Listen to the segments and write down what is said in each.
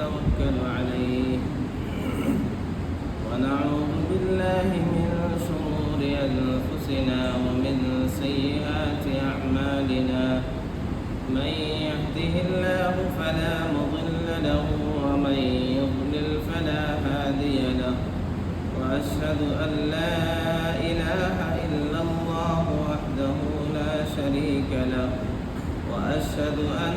ونتوكل عليه ونعوذ بالله من شرور أنفسنا ومن سيئات أعمالنا من يهده الله فلا مضل له ومن يضلل فلا هادي له وأشهد أن لا إله إلا الله وحده لا شريك له وأشهد أن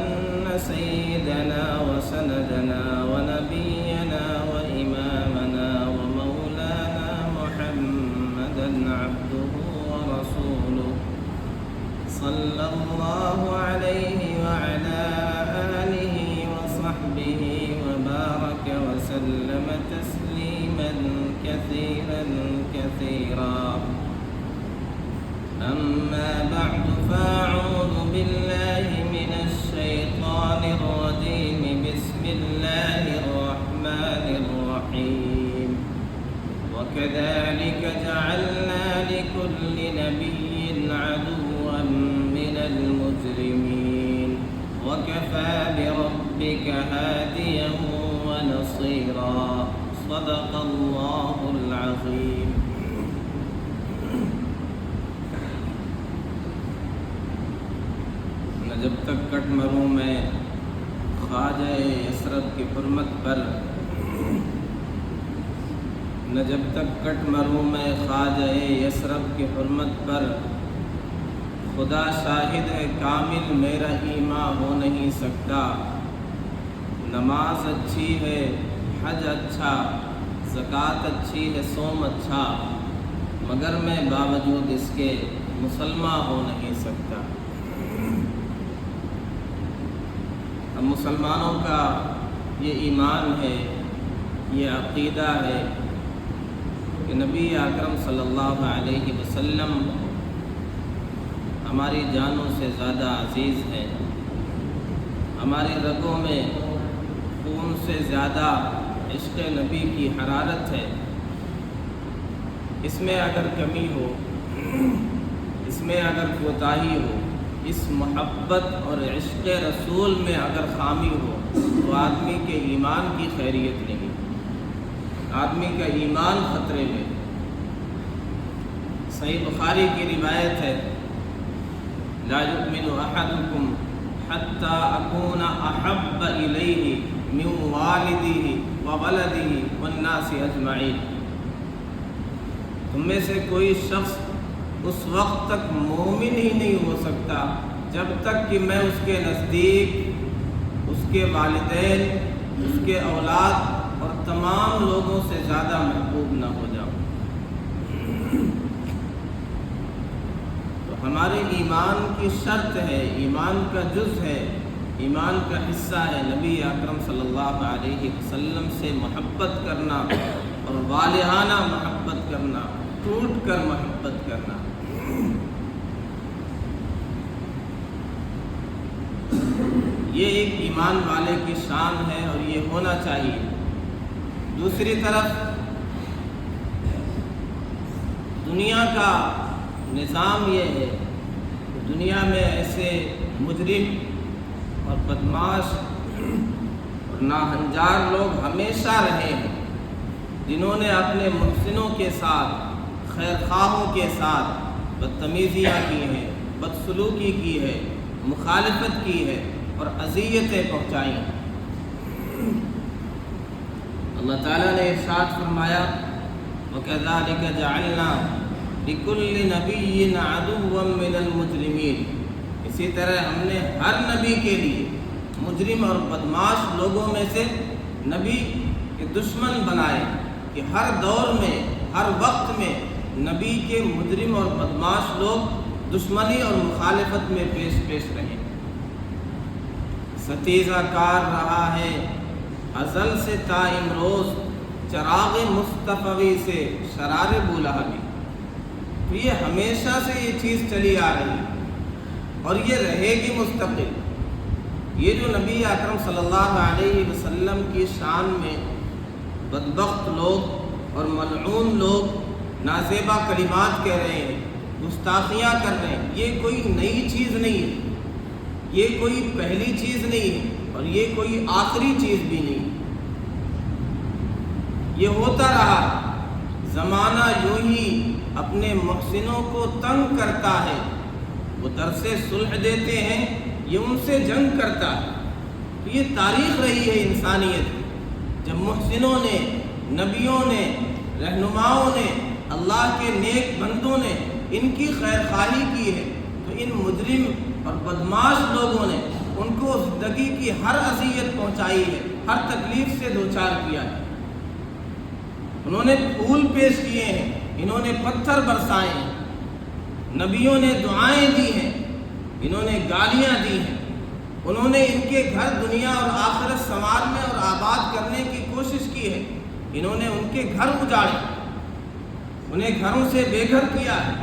سيدنا وسندنا ونبينا وإمامنا ومولانا محمدا عبده ورسوله صلى الله عليه وعلى آله وصحبه وبارك وسلم تسليما كثيرا كثيرا أما بعد فأعوذ بالله من الشيطان الرجيم بسم الله الرحمن الرحيم وكذلك جعلنا لكل نبي عدوا من المجرمين وكفى بربك هاديا ونصيرا صدق الله العظيم. جب تک کٹ مروں میں خواجہ یثرب کی حرمت پر، نہ جب تک کٹ مروں میں خواجہ یثرب کی حرمت پر، خدا شاہد ہے کامل میرا ایمان ہو نہیں سکتا. نماز اچھی ہے، حج اچھا، زکوٰۃ اچھی ہے، صوم اچھا، مگر میں باوجود اس کے مسلمان ہو نہیں سکتا. اب مسلمانوں کا یہ ایمان ہے، یہ عقیدہ ہے کہ نبی اکرم صلی اللہ علیہ وسلم ہماری جانوں سے زیادہ عزیز ہے، ہماری رگوں میں خون سے زیادہ عشق نبی کی حرارت ہے. اس میں اگر کمی ہو، اس میں اگر کوتاہی ہو، اس محبت اور عشق رسول میں اگر خامی ہو تو آدمی کے ایمان کی خیریت نہیں، آدمی کا ایمان خطرے میں. صحیح بخاری کی روایت ہے، لا یؤمن احدکم حتی اکون احب الیہ من والدہ وولدہ والناس اجمعین. تم میں سے کوئی شخص اس وقت تک مومن ہی نہیں ہو سکتا جب تک کہ میں اس کے نزدیک اس کے والدین، اس کے اولاد اور تمام لوگوں سے زیادہ محبوب نہ ہو جاؤں. تو ہمارے ایمان کی شرط ہے، ایمان کا جز ہے، ایمان کا حصہ ہے نبی اکرم صلی اللہ علیہ وسلم سے محبت کرنا اور والہانہ محبت کرنا، ٹوٹ کر محبت کرنا. یہ ایک ایمان والے کی شان ہے اور یہ ہونا چاہیے. دوسری طرف دنیا کا نظام یہ ہے کہ دنیا میں ایسے مجرم اور بدماش اور ناہنجار لوگ ہمیشہ رہے ہیں جنہوں نے اپنے محسنوں کے ساتھ، خیر خواہوں کے ساتھ بدتمیزیاں کی ہیں، بدسلوکی کی ہے، مخالفت کی ہے اور اذیتیں پہنچائی ہیں. اللہ تعالیٰ نے ارشاد فرمایا وَكَذَلِكَ جَعَلْنَا لِكُلِّ نَبِيٍّ عَدُوًّا مِّنَ الْمُجْرِمِينَ. اسی طرح ہم نے ہر نبی کے لیے مجرم اور بدماش لوگوں میں سے نبی کے دشمن بنائے کہ ہر دور میں، ہر وقت میں نبی کے مجرم اور بدماش لوگ دشمنی اور مخالفت میں پیش رہیں. ستیزہ کار رہا ہے ازل سے تا امروز، چراغ مصطفی سے شرار بولہبی. تو یہ ہمیشہ سے یہ چیز چلی آ رہی ہے اور یہ رہے گی مستقل. یہ جو نبی اکرم صلی اللہ علیہ وسلم کی شان میں بدبخت لوگ اور ملعون لوگ نازیبا کلمات کہہ رہے ہیں، گستاخیاں کر رہے ہیں، یہ کوئی نئی چیز نہیں ہے، یہ کوئی پہلی چیز نہیں ہے اور یہ کوئی آخری چیز بھی نہیں. یہ ہوتا رہا، زمانہ یوں ہی اپنے محسنوں کو تنگ کرتا ہے، وہ درس صلح دیتے ہیں، یہ ان سے جنگ کرتا ہے۔ تو یہ تاریخ رہی ہے انسانیت کی، جب محسنوں نے، نبیوں نے، رہنماؤں نے، اللہ کے نیک بندوں نے ان کی خیر خواہی کی ہے، تو ان مجرم اور بدماش لوگوں نے ان کو زندگی کی ہر اذیت پہنچائی ہے، ہر تکلیف سے دوچار کیا ہے۔ انہوں نے پھول پیش کیے ہیں، انہوں نے پتھر برسائے ہیں، نبیوں نے دعائیں دی ہیں، انہوں نے گالیاں دی ہیں، انہوں نے ان کے گھر دنیا اور آخرت سنوارنے اور آباد کرنے کی کوشش کی ہے، انہوں نے ان کے گھر اجاڑے، انہیں گھروں سے بے گھر کیا ہے،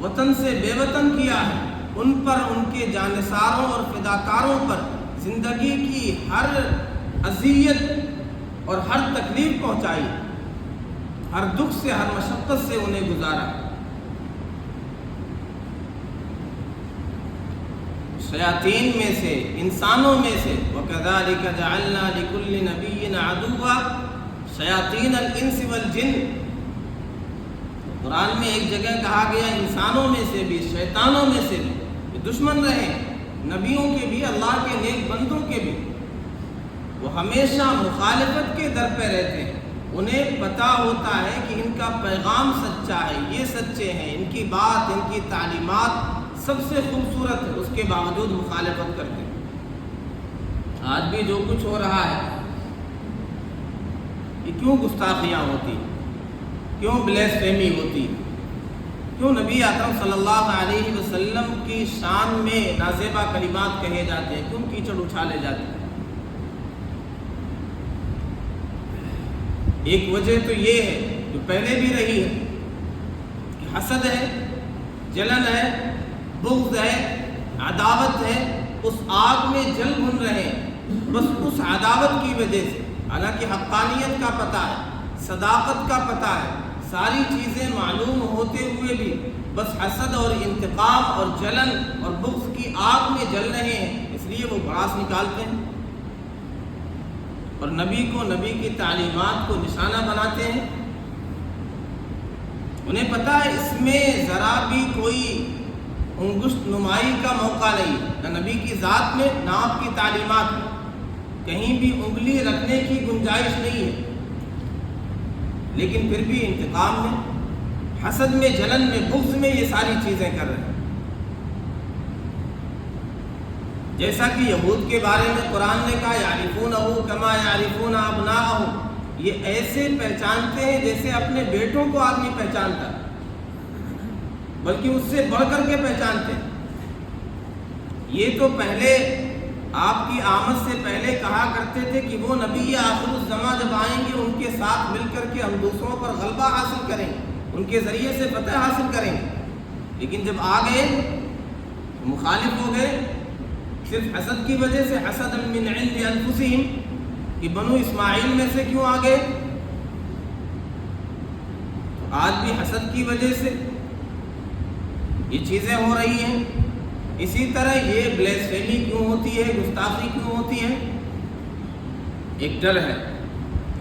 وطن سے بے وطن کیا ہے، ان پر، ان کے جانثاروں اور فداکاروں پر زندگی کی ہر اذیت اور ہر تکلیف پہنچائی، ہر دکھ سے، ہر مشقت سے انہیں گزارا۔ شیاطین میں سے، انسانوں میں سے، وَكَذَلِكَ جَعَلْنَا لِكُلِّ نَبِيٍّ عَدُوًّا شَيَاطِينَ الْإِنسِ وَالْجِنِّ۔ قرآن میں ایک جگہ کہا گیا انسانوں میں سے بھی، شیطانوں میں سے بھی یہ دشمن رہے، نبیوں کے بھی، اللہ کے نیک بندوں کے بھی۔ وہ ہمیشہ مخالفت کے در پہ رہتے ہیں، انہیں پتہ ہوتا ہے کہ ان کا پیغام سچا ہے، یہ سچے ہیں، ان کی بات، ان کی تعلیمات سب سے خوبصورت ہے، اس کے باوجود مخالفت کرتے ہیں۔ آج بھی جو کچھ ہو رہا ہے، یہ کیوں گستاخیاں ہوتی، کیوں بلیسفیمی ہوتی، کیوں نبی اکرم صلی اللہ علیہ وسلم کی شان میں نازیبا کلمات کہے جاتے ہیں، کیوں کیچڑ اچھالے جاتے ہیں؟ ایک وجہ تو یہ ہے جو پہلے بھی رہی ہے کہ حسد ہے، جلن ہے، بغض ہے، عداوت ہے، اس آگ میں جل بھن رہے ہیں بس اس عداوت کی وجہ سے، حالانکہ حقانیت کا پتہ ہے، صداقت کا پتہ ہے، ساری چیزیں معلوم ہوتے ہوئے بھی بس حسد اور انتقام اور جلن اور بغض کی آگ میں جل رہے ہیں، اس لیے وہ بڑاس نکالتے ہیں اور نبی کو، نبی کی تعلیمات کو نشانہ بناتے ہیں۔ انہیں پتہ ہے اس میں ذرا بھی کوئی انگشت نمائی کا موقع نہیں، نہ نبی کی ذات میں، نہ آپ کی تعلیمات میں، کہیں بھی انگلی رکھنے کی گنجائش نہیں ہے، لیکن پھر بھی انتقام میں، حسد میں، جلن میں، بغض میں یہ ساری چیزیں کر رہے ہیں۔ جیسا کہ یہود کے بارے میں قرآن نے کہا یعرفونہ کما یعرفون ابناءہم، یہ ایسے پہچانتے ہیں جیسے اپنے بیٹوں کو آدمی پہچانتا ہے، بلکہ اس سے بڑھ کر کے پہچانتے ہیں۔ یہ تو پہلے آپ کی آمد سے پہلے کہا کرتے تھے کہ وہ نبی آخر الزماں جب آئیں گے ان کے ساتھ مل کر کے ہم دوسروں پر غلبہ حاصل کریں گے، ان کے ذریعے سے فتح حاصل کریں گے، لیکن جب آ گئے تو مخالف ہو گئے، صرف حسد کی وجہ سے، حسد من عند انفسہم، کہ بنو اسماعیل میں سے کیوں آ گئے، تو آج بھی حسد کی وجہ سے یہ چیزیں ہو رہی ہیں۔ اسی طرح یہ بلیسفیمی کیوں ہوتی ہے، گستاخی کیوں ہوتی ہے؟ ایک ڈر ہے،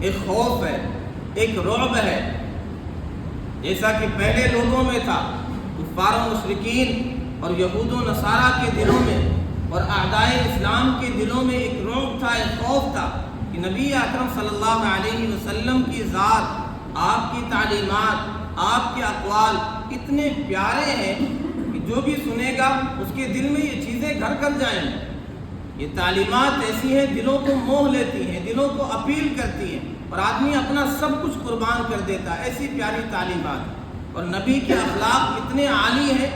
ایک خوف ہے، ایک رعب ہے، جیسا کہ پہلے لوگوں میں تھا، کفار و مشرکین اور یہود و نصارہ کے دلوں میں اور اعدائے اسلام کے دلوں میں ایک رعب تھا، ایک خوف تھا کہ نبی اکرم صلی اللہ علیہ وسلم کی ذات، آپ کی تعلیمات، آپ کے اقوال اتنے پیارے ہیں کہ جو بھی سنے گا اس کے دل میں یہ چیزیں گھر کر جائیں گی۔ یہ تعلیمات ایسی ہیں، دلوں کو موہ لیتی ہیں، دلوں کو اپیل کرتی ہیں اور آدمی اپنا سب کچھ قربان کر دیتا ہے، ایسی پیاری تعلیمات۔ اور نبی کے اخلاق اتنے عالی ہیں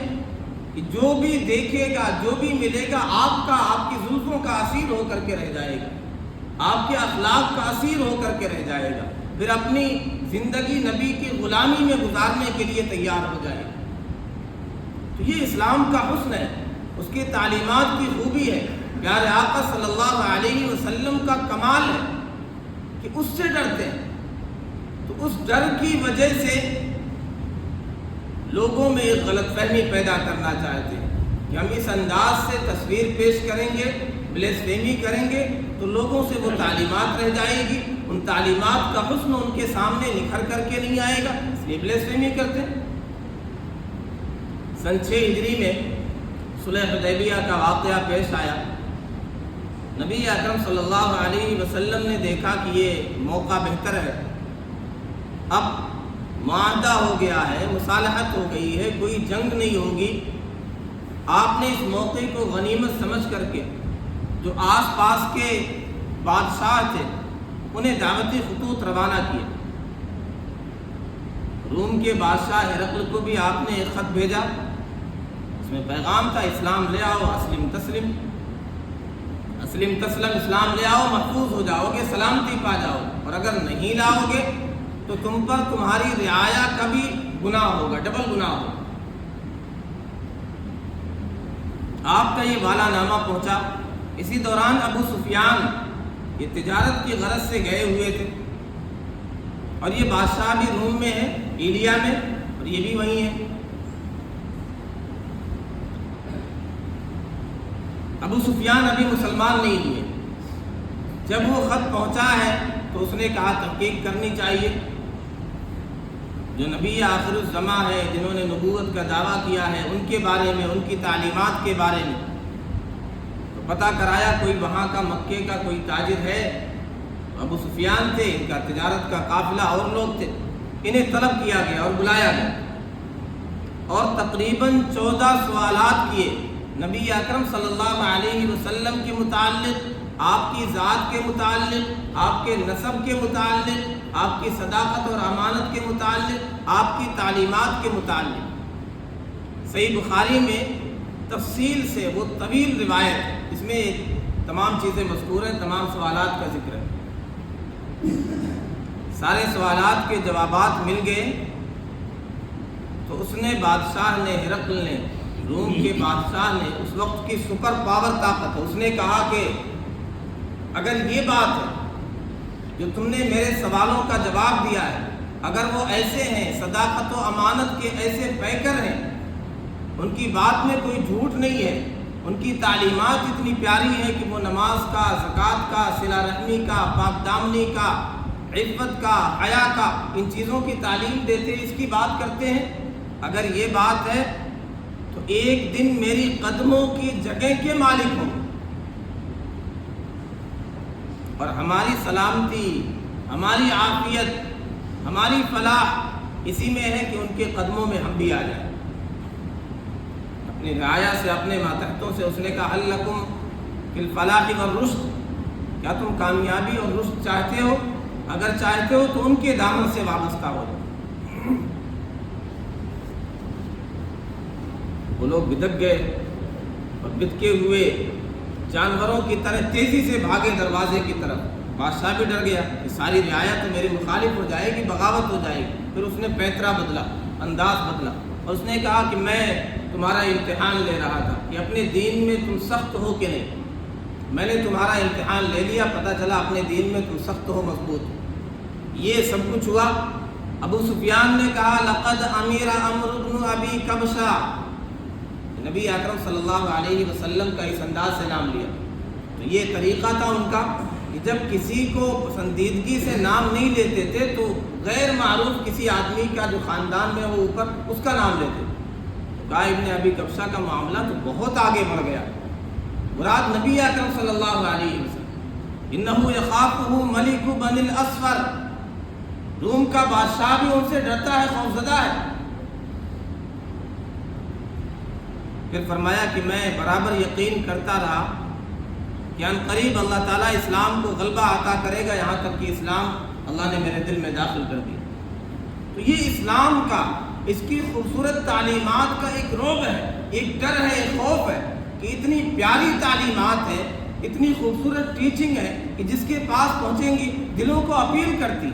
کہ جو بھی دیکھے گا، جو بھی ملے گا، آپ کی زلفوں کا اسیر ہو کر کے رہ جائے گا، آپ کے اخلاق کا اسیر ہو کر کے رہ جائے گا، پھر اپنی زندگی نبی کی غلامی میں گزارنے کے لیے تیار ہو جائے گا۔ تو یہ اسلام کا حسن ہے، اس کی تعلیمات کی خوبی ہے، پیارے آقا صلی اللہ علیہ وسلم کا کمال ہے کہ اس سے ڈرتے ہیں۔ تو اس ڈر کی وجہ سے لوگوں میں ایک غلط فہمی پیدا کرنا چاہتے ہیں کہ ہم اس انداز سے تصویر پیش کریں گے بلیسفیمی کریں گے تو لوگوں سے وہ تعلیمات رہ جائے گی، ان تعلیمات کا حسن ان کے سامنے نکھر کر کے نہیں آئے گا، اس لیے بلیسفیمی کرتے ہیں۔ سن 6 ہجری میں صلح حدیبیہ کا واقعہ پیش آیا۔ نبی اکرم صلی اللہ علیہ وسلم نے دیکھا کہ یہ موقع بہتر ہے، اب معاہدہ ہو گیا ہے، مصالحت ہو گئی ہے، کوئی جنگ نہیں ہوگی۔ آپ نے اس موقع کو غنیمت سمجھ کر کے جو آس پاس کے بادشاہ تھے انہیں دعوتی خطوط روانہ کیے۔ روم کے بادشاہ ہرقل کو بھی آپ نے ایک خط بھیجا، اس میں پیغام تھا اسلام لے آؤ، اسلم تسلم، اسلم تسلم، اسلام لے آؤ محفوظ ہو جاؤ گے، سلامتی پا جاؤ، اور اگر نہیں لاؤ گے تو تم پر تمہاری رعایا کا بھی گناہ ہوگا، ڈبل گناہ ہوگا۔ آپ کا یہ والا نامہ پہنچا۔ اسی دوران ابو سفیان یہ تجارت کی غرض سے گئے ہوئے تھے، اور یہ بادشاہ بھی روم میں ہے، ایلیا میں، اور یہ بھی وہیں ہے۔ ابو سفیان ابھی مسلمان نہیں ہوئے۔ جب وہ خط پہنچا ہے تو اس نے کہا تحقیق کرنی چاہیے، جو نبی آخر الزماں ہے، جنہوں نے نبوت کا دعویٰ کیا ہے، ان کے بارے میں، ان کی تعلیمات کے بارے میں۔ تو پتہ کرایا کوئی وہاں کا مکے کا کوئی تاجر ہے، ابو سفیان تھے، ان کا تجارت کا قافلہ اور لوگ تھے، انہیں طلب کیا گیا اور بلایا گیا، اور تقریباً 14 سوالات کیے نبی اکرم صلی اللہ علیہ وسلم کے متعلق، آپ کی ذات کے متعلق، آپ کے نسب کے متعلق، آپ کی صداقت اور امانت کے متعلق، آپ کی تعلیمات کے متعلق۔ صحیح بخاری میں تفصیل سے وہ طویل روایت ہے، اس میں تمام چیزیں مذکور ہیں، تمام سوالات کا ذکر ہے۔ سارے سوالات کے جوابات مل گئے تو اس نے بادشاہ نے، ہرقل نے، روم کے بادشاہ نے، اس وقت کی سپر پاور طاقت ہے، اس نے کہا کہ اگر یہ بات ہے جو تم نے میرے سوالوں کا جواب دیا ہے، اگر وہ ایسے ہیں، صداقت و امانت کے ایسے پیکر ہیں، ان کی بات میں کوئی جھوٹ نہیں ہے، ان کی تعلیمات اتنی پیاری ہیں کہ وہ نماز کا، زکوٰۃ کا، صلہ رحمی کا، پاک دامنی کا، عفت کا، حیا کا، ان چیزوں کی تعلیم دیتے، اس کی بات کرتے ہیں، اگر یہ بات ہے تو ایک دن میری قدموں کی جگہ کے مالک ہوں، اور ہماری سلامتی، ہماری عافیت، ہماری فلاح اسی میں ہے کہ ان کے قدموں میں ہم بھی آ جائیں۔ اپنی رعایا سے، اپنے ماتحتوں سے اس نے کہا هل لکم فی الفلاح والرشد، کیا تم کامیابی اور رشد چاہتے ہو؟ اگر چاہتے ہو تو ان کے دامن سے وابستہ ہو جاؤ۔ وہ لوگ بدک گئے اور بدکے ہوئے جانوروں کی طرح تیزی سے بھاگے دروازے کی طرف۔ بادشاہ بھی ڈر گیا کہ ساری رعایا تو میری مخالف ہو جائے گی، بغاوت ہو جائے گی۔ پھر اس نے پیترا بدلا، انداز بدلا، اور اس نے کہا کہ میں تمہارا امتحان لے رہا تھا کہ اپنے دین میں تم سخت ہو کہ نہیں۔ میں نے تمہارا امتحان لے لیا، پتہ چلا اپنے دین میں تم سخت ہو، مضبوط ہو۔ یہ سب کچھ ہوا۔ ابو سفیان نے کہا لقد امیر عمرو بن ابی کبشہ، نبی اکرم صلی اللہ علیہ وسلم کا اس انداز سے نام لیا۔ تو یہ طریقہ تھا ان کا کہ جب کسی کو پسندیدگی سے نام نہیں لیتے تھے تو غیر معروف کسی آدمی کا جو خاندان میں ہو اوپر، اس کا نام لیتے تھے۔ تو کہا ابن ابی کبشہ کا معاملہ تو بہت آگے بڑھ گیا، مراد نبی اکرم صلی اللہ علیہ وسلم۔ انہ یخافہ ملک بنی الاصفر، روم کا بادشاہ بھی ان سے ڈرتا ہے، خوفزدہ ہے۔ پھر فرمایا کہ میں برابر یقین کرتا رہا کہ ان قریب اللہ تعالیٰ اسلام کو غلبہ عطا کرے گا، یہاں تک کہ اسلام اللہ نے میرے دل میں داخل کر دیا۔ تو یہ اسلام کا، اس کی خوبصورت تعلیمات کا ایک رعب ہے، ایک ڈر ہے، ایک خوف ہے کہ اتنی پیاری تعلیمات ہیں، اتنی خوبصورت ٹیچنگ ہے کہ جس کے پاس پہنچیں گی دلوں کو اپیل کرتی،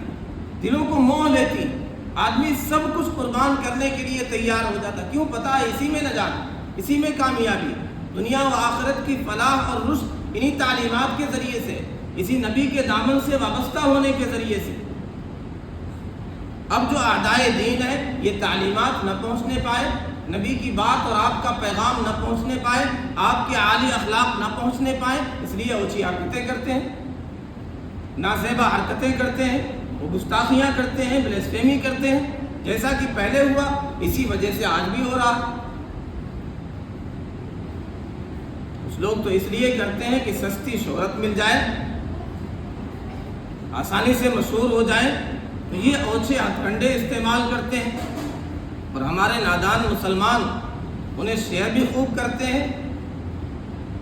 دلوں کو موہ لیتی، آدمی سب کچھ قربان کرنے کے لیے تیار ہو جاتا۔ کیوں؟ پتہ ہے اسی میں نجات، اسی میں کامیابی، دنیا و آخرت کی فلاح اور رشد انہی تعلیمات کے ذریعے سے، اسی نبی کے دامن سے وابستہ ہونے کے ذریعے سے۔ اب جو اعدائے دین ہے یہ تعلیمات نہ پہنچنے پائے، نبی کی بات اور آپ کا پیغام نہ پہنچنے پائے، آپ کے عالی اخلاق نہ پہنچنے پائے، اس لیے اونچی حرکتیں کرتے ہیں، نازیبا حرکتیں کرتے ہیں، وہ گستاخیاں کرتے ہیں، بلیسفیمی کرتے ہیں، جیسا کہ پہلے ہوا اسی وجہ سے آج بھی ہو رہا۔ کچھ لوگ تو اس لیے کرتے ہیں کہ سستی شہرت مل جائے، آسانی سے مشہور ہو جائیں، تو یہ اونچے ہتھ کنڈے استعمال کرتے ہیں، اور ہمارے نادان مسلمان انہیں شیئر بھی خوب کرتے ہیں،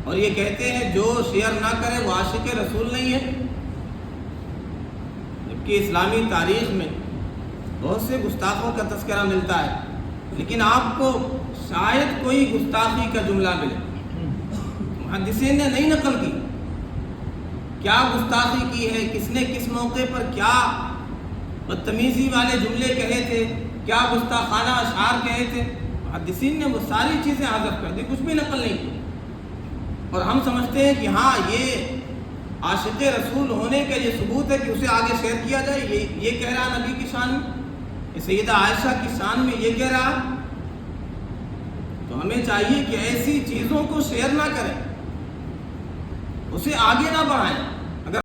اور یہ کہتے ہیں جو شیئر نہ کرے وہ عاشق رسول نہیں ہے۔ جبکہ اسلامی تاریخ میں بہت سے گستاخوں کا تذکرہ ملتا ہے، لیکن آپ کو شاید کوئی گستاخی کا جملہ ملے، محدثین نے نہیں نقل کی، کیا گستاخی کی ہے، کس نے کس موقع پر کیا بدتمیزی والے جملے کہے تھے، کیا گستاخانہ اشعار کہے تھے، محدثین نے وہ ساری چیزیں حذف کر دی، کچھ بھی نقل نہیں کی، اور ہم سمجھتے ہیں کہ ہاں یہ عاشق رسول ہونے کا یہ ثبوت ہے کہ اسے آگے شیئر کیا جائے، یہ کہہ رہا نبی کی شان میں، سیدہ عائشہ کی شان میں یہ کہہ رہا۔ تو ہمیں چاہیے کہ ایسی چیزوں کو شیئر نہ کریں، اسے آگے نہ بڑھائیں۔